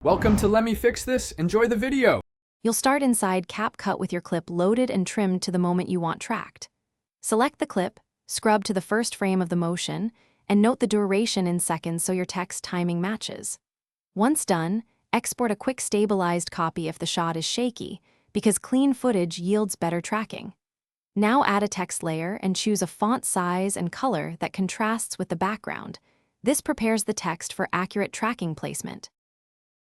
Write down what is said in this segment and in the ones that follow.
Welcome to Let Me Fix This. Enjoy the video. You'll start inside Capcut with your clip loaded and trimmed to the moment you want tracked. Select the clip, scrub to the first frame of the motion, and note the duration in seconds so your text timing matches. Once done, export a quick stabilized copy if the shot is shaky, because clean footage yields better tracking. Now add a text layer and choose a font size and color that contrasts with the background. This prepares the text for accurate tracking placement.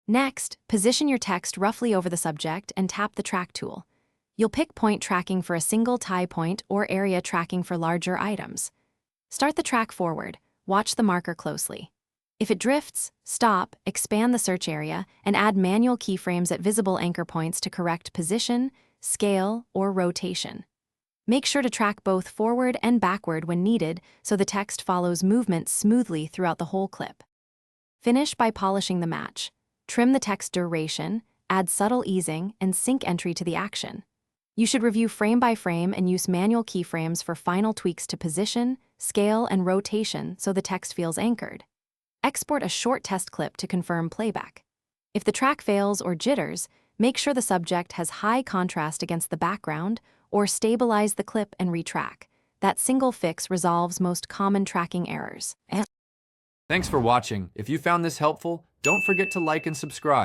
Next, position your text roughly over the subject and tap the track tool. You'll pick point tracking for a single tie point or area tracking for larger items. Start the track forward, watch the marker closely. If it drifts, stop, expand the search area, and add manual keyframes at visible anchor points to correct position, scale, or rotation. Make sure to track both forward and backward when needed so the text follows movement smoothly throughout the whole clip. Finish by polishing the match. Trim the text duration, add subtle easing, and sync entry to the action. You should review frame by frame and use manual keyframes for final tweaks to position, scale, and rotation so the text feels anchored. Export a short test clip to confirm playback. If the track fails or jitters, make sure the subject has high contrast against the background or stabilize the clip and retrack. That single fix resolves most common tracking errors. Thanks for watching. If you found this helpful, don't forget to like and subscribe.